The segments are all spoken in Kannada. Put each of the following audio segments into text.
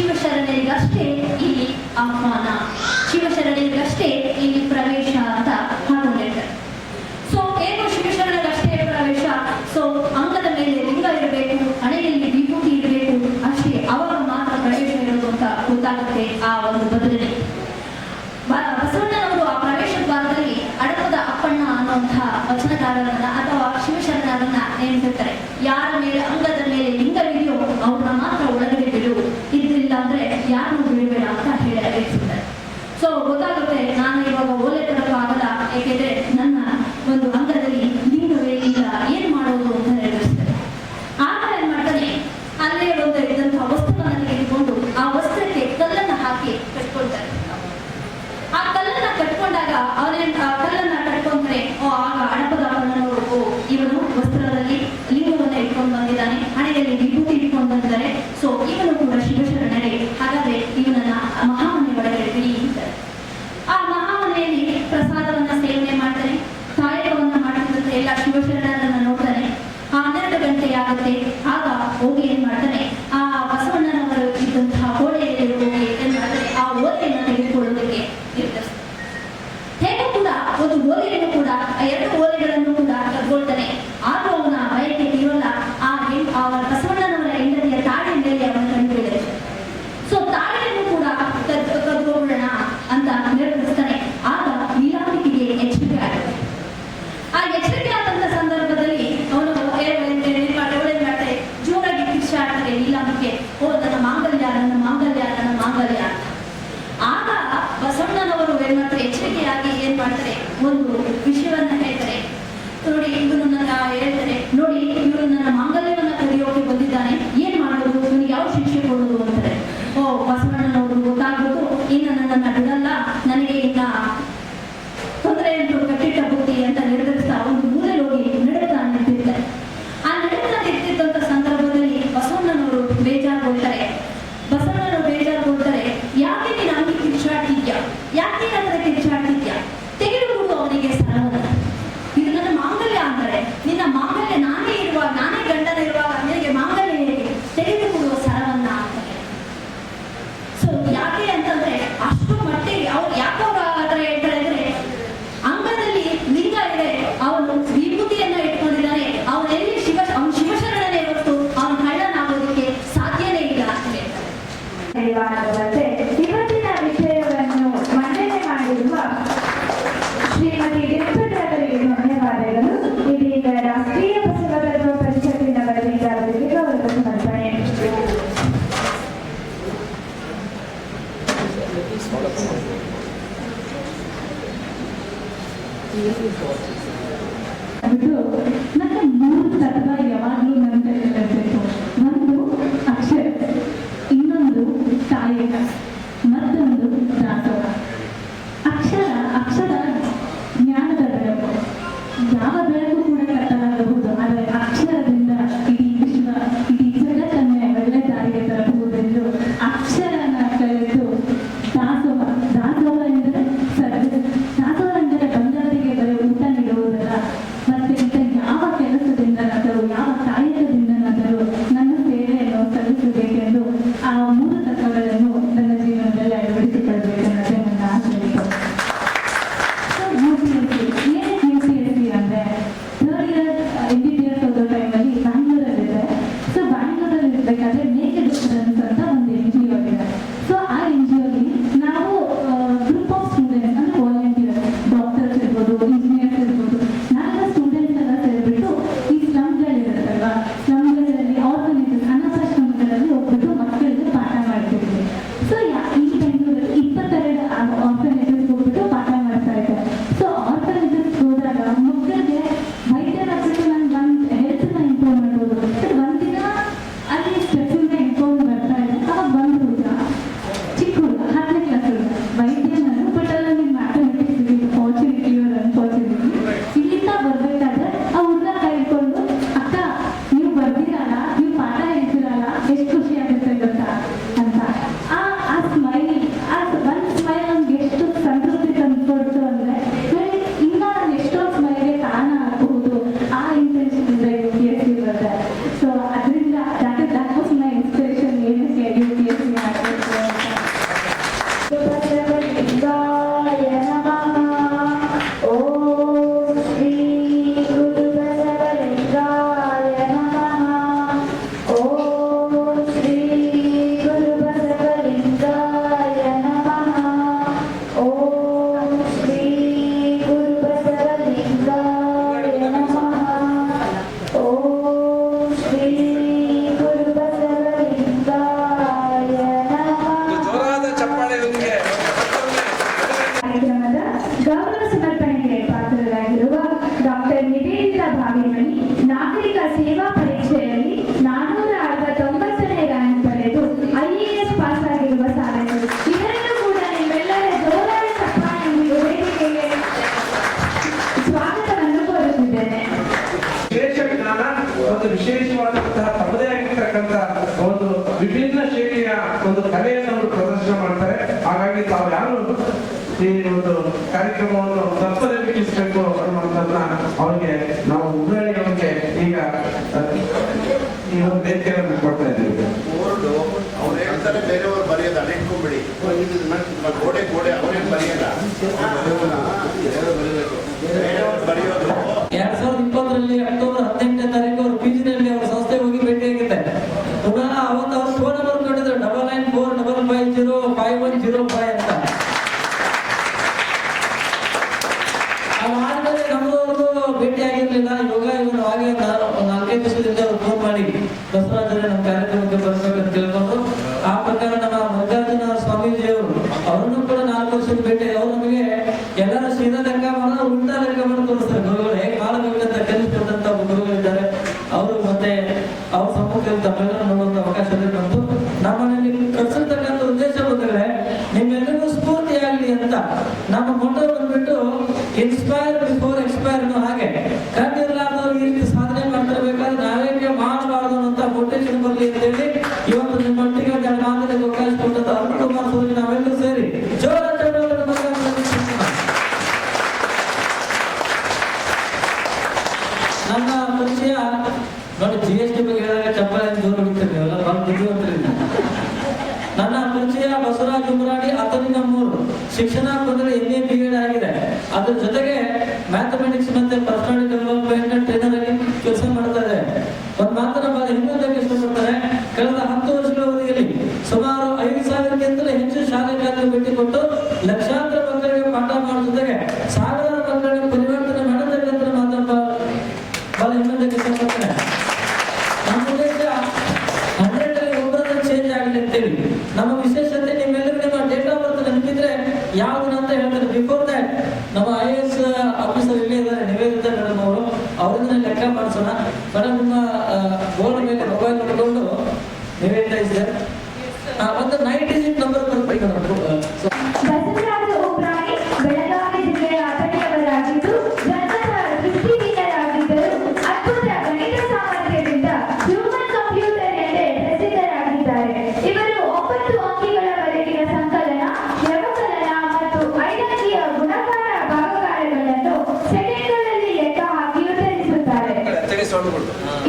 ಶಿವಶರಣರಿಗಷ್ಟೇ ಇಲ್ಲಿ ಆಹ್ವಾನ, ಶಿವಶರಣರಿಗಷ್ಟೇ ಇಲ್ಲಿ ಪ್ರವೇಶ ಅಂತ ಹಾಕೊಂಡಿರ್ತಾರೆ. ಸೊ ಏನು ಶಿವಶರಣರಿಗಷ್ಟೇ ಪ್ರವೇಶ? ಸೊ ಅಂಗದ ಮೇಲೆ ಲಿಂಗ ಇರಬೇಕು, ಹಣೆಯಲ್ಲಿ ವಿಭೂತಿ ಇರಬೇಕು, ಅಷ್ಟೇ ಅವಾಗ ಮಾತ್ರ ಪ್ರವೇಶ ಇರೋದು ಅಂತ ಗೊತ್ತಾಗುತ್ತೆ ಆ ಒಂದು ಬದಲಿಗೆ. ಬಸವಣ್ಣನವರು ಆ ಪ್ರವೇಶ ದ್ವಾರದಲ್ಲಿ ಅಡಪದ ಅಪ್ಪಣ್ಣ ಅನ್ನುವಂತಹ ವಚನಕಾರರನ್ನ ಅಥವಾ ಶಿವಶರಣರನ್ನ ನೇಮಿಸಿರ್ತಾರೆ. ಯಾರ ಮೇಲೆ ಅಂಗದ ಮೇಲೆ ಲಿಂಗವಿದೆಯೋ ಅವ್ರನ್ನ ಮಾತ್ರ ಒಳಗಡೆ ಬಿಡು, ಇದ್ದಿಲ್ಲ ಅಂದ್ರೆ ಯಾರನ್ನು ಬಿಡಬೇಡ ಅಂತ ಹೇಳಿರ್ತಾರೆ. ಸೊ ಗೊತ್ತಾಗುತ್ತೆ, ನಾನು ಇವಾಗ ಓಲೆ ಕೊಡಲು ಆಗಲ್ಲ, ಏಕೆಂದ್ರೆ ನನ್ನ ಒಂದು ಅಂಗದಲ್ಲಿ ಲಿಂಗವೇ ಇಲ್ಲ, ಏನ್ ಮಾಡೋದು ಅಂತ ನಿರ್ಧರಿಸ್ತಾರೆ. ಆಗ ಏನ್ ಮಾಡ್ತಾನೆ, ಅಲ್ಲೇ ಒಂದು ಇದ್ದಂತಹ ವಸ್ತುವನ್ನು ತೆಗೆದುಕೊಂಡು ಆ ವಸ್ತ್ರಕ್ಕೆ ಕಲ್ಲನ್ನು ಹಾಕಿ ಕಟ್ಕೊಳ್ತಾರೆ. ಆ ಕಲ್ಲನ್ನ ಕಟ್ಕೊಂಡಾಗ ಕಲ್ಲನ್ನ ಕಟ್ಕೊಂಡ್ರೆ ಆಗ ಅಡಪದ ಅಪ್ಪಣ್ಣನವರು ಇವನು ವಸ್ತ್ರದಲ್ಲಿ ಲಿಂಗವನ್ನ ಇಟ್ಕೊಂಡು ಬಂದಿದ್ದಾನೆ, ಹಣೆಯಲ್ಲಿ ವಿಭೂತಿ ಇಟ್ಕೊಂಡು ಬಂದಿದ್ದಾರೆ, ಸೊ ಇವನು ಕೂಡ ಶಿವಶರಣರೇ, ಹಾಗಾದ್ರೆ ಇವನನ್ನ ಮಹಾಮನೆ ಒಳಗಡೆ ಬಿಡಿಯಿದ್ದಾರೆ. ಆ ಮಹಾಮನೆಯಲ್ಲಿ ಪ್ರಸಾದವನ್ನ ಸೇವನೆ ಮಾಡ್ತಾನೆ, ಕಾಯಕವನ್ನ ಮಾಡ್ತಿದ್ದಂತೆ ಎಲ್ಲ ಶಿವಶರಣರನ್ನ ನೋಡ್ತಾನೆ. 12 ಗಂಟೆ ಆಗುತ್ತೆ. ಆಗ ಹೋಗಿ ಏನ್ ಮಾಡ್ತಾನೆ, ಆ ಬಸವಣ್ಣನವರು ಇದ್ದಂತಹ ಕೋಣೆಯಲ್ಲಿ ಹೋಗಿ ಏನ್ ಮಾಡ್ತಾನೆ, ಆ ಓಲೆಯನ್ನು ತೆಗೆದುಕೊಳ್ಳೋದಕ್ಕೆ ನಿರ್ಧರಿಸ್ತಾನೆ. ಹೇಗೂ ಕೂಡ ಒಂದು ಓಲೆಯನ್ನು ಕೂಡ, 2 ಓಲೆಗಳನ್ನು ಕೂಡ ಕದ್ಕೊಳ್ತಾನೆ. ಆಗ ಅವನ ಬಯಕೆ ಇರೋಲ್ಲ. ಅವರ ಬಸವಣ್ಣನವರ ಹೆಂಡತಿಯ ತಾಳಿಯ ಮೇಲೆ ಅವನ ಕಂಡು ಬಿಡುತ್ತೆ. ಸೊ ತಾಳಿಯನ್ನು ಕೂಡ ಕದ್ಕೊಳ್ಳೋಣ ಅಂತ ನಿರ್ಧರಿಸ್ತಾನೆ. ಆಗ ನೀಲಾಂಬಿಕೆಗೆ ಎಚ್ಚರಿಕೆ ಆಗುತ್ತೆ. ಆ ಎಚ್ಚರಿಕೆ ಆದಂತ ಸಂದರ್ಭದಲ್ಲಿ ಅವನು ಮಾಡ್ತಾರೆ, ಜೋರಾಗಿ ಕಿರ್ಚಾಡ್ತಾರೆ ನೀಲಾಂಬಿಕೆ, ಓ ನನ್ನ ಮಾಂಗಲ್ಯ, ನನ್ನ ಮಾಂಗಲ್ಯ, ನನ್ನ ಮಾಂಗಲ್ಯ. ಆಗ ಬಸವಣ್ಣನವರು ಏನ್ ಮಾಡ್ತಾರೆ, ಎಚ್ಚರಿಕೆಯಾಗಿ ಏನ್ ಮಾಡ್ತಾರೆ, ಒಂದು ವಿಷಯವನ್ನ ಹೇಳ್ತಾರೆ. ನೋಡಿ ಇವನು ನನ್ನ ಹೇಳ್ತಾರೆ, ನೋಡಿ ಇವನು ನನ್ನ ಮಾಂಗಲ್ಯವನ್ನ ಕದಿಯೋಕೆ ಬಂದಿದ್ದಾನೆ, ಏನ್ ಮಾಡೋದು, ಇವನಿಗೆ ಯಾವ ಶಿಕ್ಷೆ ಕೊಡೋದು ಅಂತಾರೆ. ಓ ಬಸವಣ್ಣನವರು ಗೊತ್ತಾಗ್ಬೇಕು, ಇನ್ನು ನನ್ನನ್ನ ಬಿಡಲ್ಲ, ನನಗೆ ಇನ್ನ ತೊಂದರೆ ಅಂತೂ ಕಟ್ಟಿಟ್ಟ ಬುದ್ಧಿ ಅಂತ ನಿರ್ಧರಿಸ್ತಾ ಒಂದು ಮೂಲೆ ಹೋಗಿ ನಡುತ್ತಾ ನಿಂತಿರ್ತಾರೆ. ಆ ನಡುತ್ತಾ ನಿಂತಿದ್ದಂತ ಸಂದರ್ಭದಲ್ಲಿ ಬಸವಣ್ಣನವರು ಬೇಜಾರುಗೊಳ್ತಾರೆ. ಯಾಕೆ ನೀನು ಹಂಗೆ ಕಿರ್ಚಾಡ್ತಿದ್ಯಾ, ಯಾಕೆ ನನ್ನ ಕಿರ್ಚಾಡ್ತಿದ್ಯಾ, ತೆಗೆದುಕೊಂಡು ಅವನಿಗೆ ಸರವನ್ನ, ಇದು ನನ್ನ ಮಾಂಗಲ್ಯ ಅಂತಾರೆ, ನಿನ್ನ ಮಾಂಗಲ್ಯ ನಾನೇ ಇರುವಾಗ, ನಾನೇ ಗಂಡನ ಇರುವಾಗ ನಿನಗೆ ಮಾಂಗಲ್ಯ ಹೇಗೆ, ತೆಗೆದುಕೊಡುವ ಸರವನ್ನ ಅಂತಾರೆ. ಸೊ ಯಾಕೆ ಅಂತಂದ್ರೆ ಅಷ್ಟು ಮಟ್ಟಿಗೆ ಅವ್ರು ಯಾಕವ್ರು ಆ ಥರ ಹೇಳ್ತಾರೆ ಅಂದ್ರೆ, ಅಂಗದಲ್ಲಿ ಲಿಂಗ ಇದೆ, ಅವನು ವಿಭೂತಿಯನ್ನ ಇಟ್ಕೊಂಡಿದ್ದಾನೆ, ಅವನೆಲ್ಲಿ ಅವನು ಶಿವಶರಣನೇ ಹೊರತು ಅವನ ಕಳ್ಳನಾಗೋದಕ್ಕೆ ಸಾಧ್ಯನೇ ಇಲ್ಲ ಅಂತ ಹೇಳ್ತಾರೆ. ಇವತ್ತಿನ ವಿಷಯವನ್ನು ಮಂಡನೆ ಮಾಡಿರುವ ಶ್ರೀಮತಿ ವೆಂಕಟರವರಿಗೆ ಧನ್ಯವಾದಗಳು. ಇದೀಗ ರಾಷ್ಟ್ರೀಯ ಬಸವ ಧರ್ಮ ಪರಿಷತ್ತಿನ ವತಿಯಿಂದ ಅವರಿಗೆ ಗೌರವ ಸಮರ್ಪಣೆ. ನನ್ನ 3 ತತ್ವ ಯಾವಾಗಲೂ ನನ್ನ ಕೈಯಲ್ಲಿರಬೇಕು. ಒಂದು ಅಕ್ಷರ, ಇನ್ನೊಂದು ಕಾಯಕ, ಮತ್ತೊಂದು ದಾಸೋಹ. ಅಕ್ಷರ ಜ್ಞಾನದ ಬೆಳಕು. ಯಾವ ಬೆಳಕು ಕೂಡ ಕತ್ತಲಾಗಬಹುದು, ಆದರೆ ಅಕ್ಷರದಿಂದ ಇಡೀ ವಿಶ್ವ, ಇಡೀ ಜಗತ್ತನ್ನೇ ಒಳ್ಳೆ ದಾರಿಗೆ ತರಬಹುದೆಂದು ಅಕ್ಷರನ ಕಲಿತು ದಾಸೋಹ ಎಂದರೆ ಸರ್ವಿಸ್. ದಾಸೋಹ ಎಂದರೆ ಬಂದವರಿಗೆ ಬರೀ ಊಟ ನೀಡುವುದಲ್ಲ, ಮತ್ತೆ ಯಾವ ಕೆಲಸದಿಂದನಾದರೂ ಯಾವ ಕಾಯಕದಿಂದನಾದರೂ ನನ್ನ ಸೇವೆಯನ್ನು ಸಲ್ಲಿಸಬೇಕೆಂದು ಆ 3 ತತ್ವಗಳನ್ನು ನನ್ನ ಜೀವನದಲ್ಲಿ ಅಳವಡಿಸಿಕೊಳ್ಳಬೇಕೆನ್ನೋದೇ ನನ್ನ ಆಸೆ ಇತ್ತು. UPSC ಅಂದರೆ 3rd ಇಯರ್ MBBS ಓದೋ ಟೈಮಲ್ಲಿ ಬ್ಯಾಂಗ್ಳೂರಲ್ಲಿದೆ. ಸೊ ಬ್ಯಾಂಗ್ಳೂರಲ್ಲಿ ಇರಬೇಕಾದ್ರೆ ನೇಕೆಡ್ ಸ್ಟೂಡೆಂಟ್ಸ್ ಅಂತ ಒಂದು NGO ಇದೆ. ಸೊ ಆ NGOಲಿ ನಾವು ಗ್ರೂಪ್ ಆಫ್ ಸ್ಟೂಡೆಂಟ್ಸ್ ಅಂದರೆ ವಾಲಂಟಿಯರ್, ಡಾಕ್ಟರ್ಸ್ ಇರ್ಬೋದು, ಇಂಜಿನಿಯರ್ಸ್ ಇರ್ಬೋದು, ನಾವೆಲ್ಲ ಸ್ಟೂಡೆಂಟ್ಸ್ ಎಲ್ಲ ಸೇರಿಬಿಟ್ಟು ಈ ಸ್ಲಮ್ಗಳಿರುತ್ತಲ್ವ, ಸ್ಲಮ್ಗಳಲ್ಲಿ ಆರ್ಫನೇಜಸ್, ಅನಾಥಾಶ್ರಮಗಳಲ್ಲಿ ಹೋಗ್ಬಿಟ್ಟು ಮಕ್ಕಳಿಗೆ ಪಾಠ ಮಾಡ್ತಿದ್ವಿ. ಸೊ ಈ ಬೆಂಗಳೂರಲ್ಲಿ 22 ಆರ್ಫನೇಜಸ್ ಹೋಗ್ಬಿಟ್ಟು ಪಾಠ ಮಾಡ್ತಾ ಇದ್ದಾರೆ. ಸೊ ಆರ್ಫನೇಜಸ್ ಹೋದಾಗ ಮಕ್ಕಳಿಗೆ ವೈದ್ಯರಾಗ್ಬಿಟ್ಟು ನಾನು ಒಂದು ಹೆಲ್ತ್ನ ಇಂಪ್ರೂವ್ ಮಾಡ್ಬೋದು, ಬಟ್ ಒಂದಿನ ಅಲ್ಲಿ ಸ್ಟ್ರೆಸ್ಸಿಂದ ಇಂಪ್ರೂವ್ ಬರ್ತಾ ಇದೆ. ಅವಾಗ ಬಂದು ಹುಡುಗ, ಚಿಕ್ಕ ಹುಡುಗ, 10ನೇ ಕ್ಲಾಸ್ ಹುಡುಗ, ವೈದ್ಯ ನಾನು, ಬಟ್ ಅಲ್ಲ ನಿಮ್ಮ ಮ್ಯಾಥಮೆಟಿಕ್ಸ್ ಇದೆ, ಫಾರ್ಚುನೇಟ್ಲಿ ಆರ್ ಅನ್ಫಾರ್ಚುನೇಟ್ಲಿ. ಇಲ್ಲಿಂದ ಬರ್ಬೇಕಾದ್ರೆ ಆ ಹುಡುಗ ಕೈ ಇಟ್ಕೊಂಡು, ಅಕ್ಕ ನೀವು ಬರ್ದಿರಲ್ಲ, ನೀವು ಪಾಠ ಹೇಳ್ತಿರಲ್ಲ, ಎಷ್ಟು ಖುಷಿ ಆಗುತ್ತೆ ಗೊತ್ತಾ ಅಂತ. ಆ ಸ್ಮೈಲ್ ಅವರು ಪ್ರದರ್ಶನ ಮಾಡ್ತಾರೆ. ಹಾಗಾಗಿ ತಾವು ಯಾರು ಈ ಒಂದು ಕಾರ್ಯಕ್ರಮವನ್ನು ತಪ್ಪದೆ ವೀಕ್ಷಿಸಬೇಕು ಅನ್ನುವಂಥದ್ದನ್ನ ಅವರಿಗೆ ನಾವು ಉಗ್ರಣಿಯವರಿಗೆ ಈಗ ಈ ಒಂದು ವೇದಿಕೆಯನ್ನು ಕೊಡ್ತಾ ಇದ್ದೀವಿ. ಬೋರ್ಡು ಅವ್ರು ಹೇಳ್ತಾರೆ ಬೇರೆಯವರು ಬರೆಯೋದು ಅಲ್ಲಿಟ್ಕೊಂಡ್ಬಿಡಿ, ಗೋಡೆ ಅವರೇನು ಬರೆಯಲ್ಲ, ಬೇರೆಯವರು ಬರೆಯೋದು. 2020ರಲ್ಲಿ ಅಕ್ಟೋಬರ್ 18ನೇ ತಾರೀಕು ಅವರು ಪಿಜಿನಲ್ಲಿ ಅವರ ಸಂಸ್ಥೆಗೆ ಹೋಗಿ ಭೇಟಿಯಾಗಿದ್ದಾರೆ. ಪುನಃ ಅವತ್ತು ಅವ್ರು ಫೋನ್ ನಂಬರ್ ಕೊಟ್ಟಿದ್ರು 9945505105 ಅಂತ. ಅದಾದ್ಮೇಲೆ ನಮ್ಮದವ್ರಿಗೂ ಭೇಟಿ ಆಗಿರ್ಲಿಲ್ಲ. ಯೋಗ ಇವನು ಹಾಗೆ 4-5 ದಿವಸದಿಂದ ಅವ್ರು ಫೋನ್ ಮಾಡಿ ಬಸವರಾಜರೇ ನಮ್ಮ ಕಾರ್ಯಕ್ರಮಕ್ಕೆ ಬರ್ಬೇಕಂತ ತಿಳ್ಕೊಂಡು ಆ ಪ್ರಕಾರ ನಮ್ಮ ಮಲ್ಲಿಕಾರ್ಜುನ ಸ್ವಾಮೀಜಿ ಅವರು ಅವರನ್ನು ಕೂಡ 4 ವರ್ಷದ ಭೇಟಿ. ಅವ್ರು ನಮಗೆ ಎಲ್ಲರೂ ಸೀದಾ ಲೆಕ್ಕ ಮಾಡೋದು ಉಲ್ಟಾ ಲೆಕ್ಕ ಮಾಡಿ ತೋರಿಸ್ತಾರೆ. ಗುರುಗಳು ಹೇಗೆ ಮಾಡಬೇಕಂತ ಕಲಿಸ್ಕೊಟ್ಟಂತ ಗುರುಗಳಿದ್ದಾರೆ. ಅವರು ಮತ್ತೆ ಅವ್ರ ಸಮ್ಮುಖದಲ್ಲಿ ತಮ್ಮೆಲ್ಲರೂ ನೋಡುವಂತ ಅವಕಾಶ ಬಂತು. ನಮ್ಮಲ್ಲಿ ಕಳಿಸಿರ್ತಕ್ಕಂಥ ಉದ್ದೇಶ ಬಂದರೆ ನಿಮ್ಮೆಲ್ಲರಿಗೂ ಸ್ಫೂರ್ತಿ ಆಗಲಿ ಅಂತ. ನಮ್ಮ ಮೊಟ್ಟ ಬಂದ್ಬಿಟ್ಟು ಇನ್ಸ್ಪೈರ್ ಬಿಫೋರ್ ಎಕ್ಸ್ಪೈರ್. ಹಾಗೆ ಕಂಡಿರ್ಲಾರ್ದವ್ರು ಈ ರೀತಿ ಸಾಧನೆ ಮಾಡ್ತಿರ್ಬೇಕಾದ್ರೆ ನಾವೇಕೆ ಮಾಡಬಾರ್ದು ಅಂತ ಮೋಟಿವೇಶನ್ ಬರಲಿ ಅಂತ ಹೇಳಿ ಇವತ್ತು ನಿಮ್ಮೊಟ್ಟಿಗೆ ಒಂದು ಮಾತುಕತೆ ಅವಕಾಶ ಕೊಟ್ಟಂತ ಅರುಣ್ ಕುಮಾರ್ ಸೋದರಿ ನಾವೆಲ್ಲರೂ ಸೇರಿ ಜೋರ ನನ್ನ ಪರಿಚಯ ನೋಡಿ. GST ಬಗ್ಗೆ ಹೇಳಿದಾಗ ಚಪ್ಪಲಿ ಜೋರು ಬಿಡ್ತೇನೆ, ಎಲ್ಲ ಬಹಳ ಬುದ್ಧಿವಂತರಿಂದ. ನನ್ನ ಪರಿಚಯ ಬಸವರಾಜ್ ಉಮರಾಡಿ, ಅತನಿ ನಮ್ಮೂರು. ಶಿಕ್ಷಣ ಬಂದರೆ MA BEd ಆಗಿದೆ. ಅದ್ರ ಜೊತೆಗೆ ಮ್ಯಾಥಮೆಟಿಕ್ಸ್ ಮತ್ತೆ ಪರ್ಸನಾಲಿಟಿ ಡೆವಲಪ್ಮೆಂಟ್ ಟ್ರೈನರ್ ಆಗಿ ಕೆಲಸ ಮಾಡ್ತಾ ಇದೆ. ಒಂದು ಮಾತನ್ನ ಬಹಳ ಇನ್ನೊಂದಕ್ಕೆ ಇಷ್ಟಪಡ್ತಾರೆ. ಕಳೆದ 10 ವರ್ಷಗಳ ಅವಧಿಯಲ್ಲಿ ಸುಮಾರು 5,000ಕ್ಕಿಂತಲೂ ಹೆಚ್ಚು ಶಾಲೆಗಳನ್ನು ಭೇಟಿ ಕೊಟ್ಟು ಲಕ್ಷಾಂತರ ಮಕ್ಕಳಿಗೆ ಪಾಠ ಮಾಡುವ ಜೊತೆಗೆ ಸಾವಿರಾರು ಮಕ್ಕಳಿಗೆ ಪರಿವರ್ತನೆ ಮಾಡತಕ್ಕಂಥ ಮಾತನ್ನ ಬಹಳ ಇನ್ನೊಂದಕ್ಕೆ ಇಷ್ಟಪಡ್ತಾರೆ. ನಮ್ಮ ಉದ್ದೇಶ 100ರಲ್ಲಿ ಒಬ್ಬರನ್ನ ಚೇಂಜ್ ಆಗಲಿ ಅಂತೇಳಿ. ನಮ್ಮ ವಿಶೇಷತೆ ನಿಮ್ಮೆಲ್ಲರಿಗೂ ನಿಮ್ಮ ಡೇಟ್ ಆಫ್ ಬರ್ತ್ ನೆನಪಿದ್ರೆ ಯಾವ್ದು ಅಂತ ಹೇಳ್ತಾರೆ. ಬಿಫೋರ್ ದ್ಯಾಟ್ ನಮ್ಮ IAS ಆಫೀಸರ್ ಇಲ್ಲೇ ಇದ್ದಾರೆ, ನಿವೇದಿತ ಮೇಡಮ್ ಅವರು. ಅವರಿಂದ ಲೆಕ್ಕ ಮಾಡಿಸೋಣ. ಮೇಡಮ್ ನಿಮ್ಮ ಬೋರ್ಡ್ ಮೇಲೆ ಮೊಬೈಲ್ ನೋಡಿಕೊಂಡು ನಿವೇದಿತ ಇದೆ. ಒಂದು 9 ಡಿಜಿಟ್ ನಂಬರ್ ಬರ್ಬೇಕು ಮೇಡಮ್. ಬಸವರಾಜ ಉಬ್ರಾಣಿ ಬೆಳಗಾವಿ ಜಿಲ್ಲೆಯ ಅತಣಿಯವರಾಗಿದ್ದು ಗಣಿತದ ದೃಷ್ಟಿಹೀನರಾಗಿದ್ದರು. ಅದ್ಭುತ ಗಣಿತ ಸಾಮರ್ಥ್ಯದಿಂದ ಹ್ಯೂಮನ್ ಕಂಪ್ಯೂಟರ್ ಎಂದೇ ಪ್ರಸಿದ್ಧರಾಗಿದ್ದಾರೆ. ಇವರು 9 ಅಂಕಿಗಳವರೆಗಿನ ಸಂಕಲನ, ವ್ಯವಕಲನ ಮತ್ತು 5 ಅಂಕಿಯ ಗುಣಕಾರ ಭಾಗಕಾರಗಳನ್ನು ಸೆಕೆಂಡ್ಗಳಲ್ಲಿ ಲೆಕ್ಕ ಹಾಕಿ ಉತ್ತರಿಸುತ್ತಾರೆ.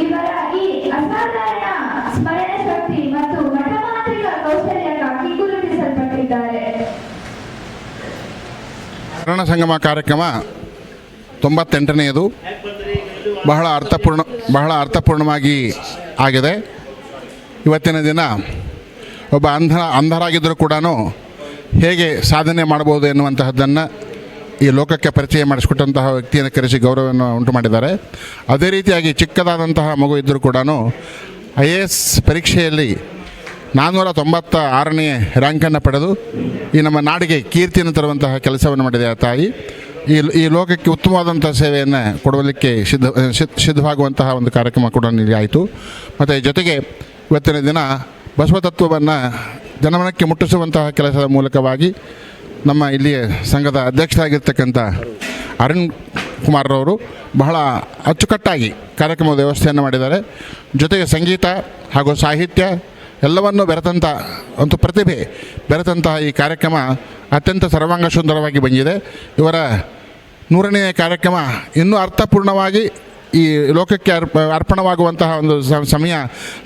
ಇವರ ಈ ಅಸಾಧಾರಣ ಸ್ಮರಣ ಶಕ್ತಿ ಮತ್ತು ಮಠಮಾಂತ್ರಿಕ ಕೌಶಲ್ಯಕ್ಕಾಗಿ ಗುರುತಿಸಲ್ಪಟ್ಟಿದ್ದಾರೆ. ಶರಣ ಸಂಗಮ ಕಾರ್ಯಕ್ರಮ 98ನೇದು ಬಹಳ ಅರ್ಥಪೂರ್ಣವಾಗಿ ಆಗಿದೆ. ಇವತ್ತಿನ ದಿನ ಒಬ್ಬ ಅಂಧರಾಗಿದ್ದರೂ ಕೂಡ ಹೇಗೆ ಸಾಧನೆ ಮಾಡ್ಬೋದು ಎನ್ನುವಂತಹದ್ದನ್ನು ಈ ಲೋಕಕ್ಕೆ ಪರಿಚಯ ಮಾಡಿಸ್ಕೊಟ್ಟಂತಹ ವ್ಯಕ್ತಿಯನ್ನು ಕರೆಸಿ ಗೌರವವನ್ನು ಉಂಟು ಮಾಡಿದ್ದಾರೆ. ಅದೇ ರೀತಿಯಾಗಿ ಚಿಕ್ಕದಾದಂತಹ ಮಗು ಇದ್ದರೂ ಕೂಡ IAS ಪರೀಕ್ಷೆಯಲ್ಲಿ 496ನೇ ರ್ಯಾಂಕನ್ನು ಪಡೆದು ಈ ನಮ್ಮ ನಾಡಿಗೆ ಕೀರ್ತಿಯನ್ನು ತರುವಂತಹ ಕೆಲಸವನ್ನು ಮಾಡಿದೆ ಆ ತಾಯಿ. ಈ ಲೋಕಕ್ಕೆ ಉತ್ತಮವಾದಂಥ ಸೇವೆಯನ್ನು ಕೊಡಲಿಕ್ಕೆ ಸಿದ್ಧವಾಗುವಂತಹ ಒಂದು ಕಾರ್ಯಕ್ರಮ ಕೂಡ ಇಲ್ಲಿ ಆಯಿತು. ಮತ್ತು ಜೊತೆಗೆ ಇವತ್ತಿನ ದಿನ ಬಸವ ತತ್ವವನ್ನು ಜನಮನಕ್ಕೆ ಮುಟ್ಟಿಸುವಂತಹ ಕೆಲಸದ ಮೂಲಕವಾಗಿ ನಮ್ಮ ಇಲ್ಲಿಯ ಸಂಘದ ಅಧ್ಯಕ್ಷರಾಗಿರ್ತಕ್ಕಂಥ ಅರುಣ್ ಕುಮಾರ್ರವರು ಬಹಳ ಅಚ್ಚುಕಟ್ಟಾಗಿ ಕಾರ್ಯಕ್ರಮದ ವ್ಯವಸ್ಥೆಯನ್ನು ಮಾಡಿದ್ದಾರೆ. ಜೊತೆಗೆ ಸಂಗೀತ ಹಾಗೂ ಸಾಹಿತ್ಯ ಎಲ್ಲವನ್ನೂ ಬೆರೆತಂಥ ಒಂದು ಪ್ರತಿಭೆ ಬೆರೆತಂತಹ ಈ ಕಾರ್ಯಕ್ರಮ ಅತ್ಯಂತ ಸರ್ವಾಂಗ ಸುಂದರವಾಗಿ ಬಂದಿದೆ. ಇವರ 100ನೇ ಕಾರ್ಯಕ್ರಮ ಇನ್ನೂ ಅರ್ಥಪೂರ್ಣವಾಗಿ ಈ ಲೋಕಕ್ಕೆ ಅರ್ಪಣವಾಗುವಂತಹ ಒಂದು ಸಮಯ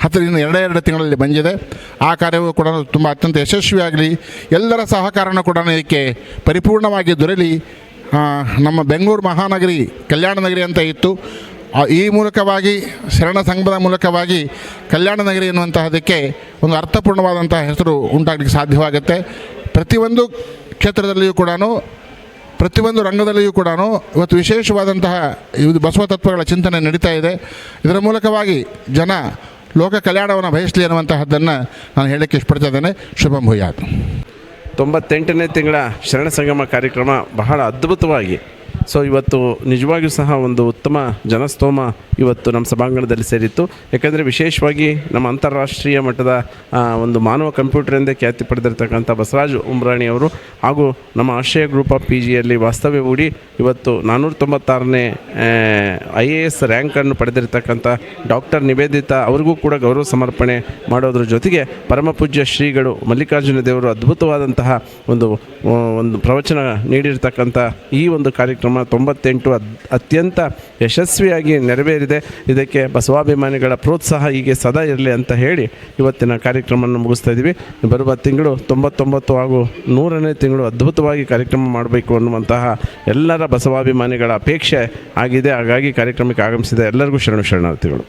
2 ತಿಂಗಳಲ್ಲಿ ಬಂದಿದೆ. ಆ ಕಾರ್ಯವು ಕೂಡ ತುಂಬ ಅತ್ಯಂತ ಯಶಸ್ವಿಯಾಗಲಿ, ಎಲ್ಲರ ಸಹಕಾರನೂ ಕೂಡ ಇದಕ್ಕೆ ಪರಿಪೂರ್ಣವಾಗಿ ದೊರೆಯಲಿ. ನಮ್ಮ ಬೆಂಗಳೂರು ಮಹಾನಗರಿ ಕಲ್ಯಾಣ ನಗರಿ ಅಂತ ಇತ್ತು. ಈ ಮೂಲಕವಾಗಿ ಶರಣ ಸಂಘದ ಮೂಲಕವಾಗಿ ಕಲ್ಯಾಣ ನಗರಿ ಎನ್ನುವಂತಹದಕ್ಕೆ ಒಂದು ಅರ್ಥಪೂರ್ಣವಾದಂತಹ ಹೆಸರು ಉಂಟಾಗಲಿಕ್ಕೆ ಸಾಧ್ಯವಾಗುತ್ತೆ. ಪ್ರತಿಯೊಂದು ಕ್ಷೇತ್ರದಲ್ಲಿಯೂ ಕೂಡ ಪ್ರತಿಯೊಂದು ರಂಗದಲ್ಲಿಯೂ ಕೂಡ ಇವತ್ತು ವಿಶೇಷವಾದಂತಹ ಇದು ಬಸವ ತತ್ವಗಳ ಚಿಂತನೆ ನಡೀತಾ ಇದೆ. ಇದರ ಮೂಲಕವಾಗಿ ಜನ ಲೋಕ ಕಲ್ಯಾಣವನ್ನು ಬಯಸಲಿ ಅನ್ನುವಂತಹದ್ದನ್ನು ನಾನು ಹೇಳಕ್ಕೆ ಇಷ್ಟಪಡ್ತಾ ಇದ್ದೇನೆ. ಶುಭಂ ಭೂಯಾತ್. 98ನೇ ತಿಂಗಳ ಶರಣ ಸಂಗಮ ಕಾರ್ಯಕ್ರಮ ಬಹಳ ಅದ್ಭುತವಾಗಿ ಸೊ ಇವತ್ತು ನಿಜವಾಗಿಯೂ ಸಹ ಒಂದು ಉತ್ತಮ ಜನಸ್ತೋಮ ಇವತ್ತು ನಮ್ಮ ಸಭಾಂಗಣದಲ್ಲಿ ಸೇರಿತ್ತು. ಯಾಕಂದರೆ ವಿಶೇಷವಾಗಿ ನಮ್ಮ ಅಂತಾರಾಷ್ಟ್ರೀಯ ಮಟ್ಟದ ಒಂದು ಮಾನವ ಕಂಪ್ಯೂಟರ್ ಎಂದೇ ಖ್ಯಾತಿ ಪಡೆದಿರ್ತಕ್ಕಂಥ ಬಸವರಾಜ್ ಉಮ್ರಾಣಿ ಅವರು ಹಾಗೂ ನಮ್ಮ ಆಶ್ರಯ ಗ್ರೂಪ್ ಆಫ್ PGಯಲ್ಲಿ ವಾಸ್ತವ್ಯ ಹೂಡಿ ಇವತ್ತು 496ನೇ IAS ರ್ಯಾಂಕನ್ನು ಪಡೆದಿರ್ತಕ್ಕಂಥ ಡಾಕ್ಟರ್ ನಿವೇದಿತಾ ಅವ್ರಿಗೂ ಕೂಡ ಗೌರವ ಸಮರ್ಪಣೆ ಮಾಡೋದ್ರ ಜೊತೆಗೆ ಪರಮಪೂಜ್ಯ ಶ್ರೀಗಳು ಮಲ್ಲಿಕಾರ್ಜುನ ದೇವರು ಅದ್ಭುತವಾದಂತಹ ಒಂದು ಪ್ರವಚನ ನೀಡಿರ್ತಕ್ಕಂಥ ಈ ಒಂದು ಕಾರ್ಯಕ್ರಮ 98 ಅತ್ಯಂತ ಯಶಸ್ವಿಯಾಗಿ ನೆರವೇರಿದೆ. ಇದಕ್ಕೆ ಬಸವಾಭಿಮಾನಿಗಳ ಪ್ರೋತ್ಸಾಹ ಹೀಗೆ ಸದಾ ಇರಲಿ ಅಂತ ಹೇಳಿ ಇವತ್ತಿನ ಕಾರ್ಯಕ್ರಮವನ್ನು ಮುಗಿಸ್ತಾ ಇದ್ದೀವಿ. ಬರುವ ತಿಂಗಳು 99 ಹಾಗೂ 100ನೇ ತಿಂಗಳು ಅದ್ಭುತವಾಗಿ ಕಾರ್ಯಕ್ರಮ ಮಾಡಬೇಕು ಅನ್ನುವಂತಹ ಎಲ್ಲರ ಬಸವಾಭಿಮಾನಿಗಳ ಅಪೇಕ್ಷೆ ಆಗಿದೆ. ಹಾಗಾಗಿ ಕಾರ್ಯಕ್ರಮಕ್ಕೆ ಆಗಮಿಸಿದ ಎಲ್ಲರಿಗೂ ಶರಣಾರ್ಥಿಗಳು.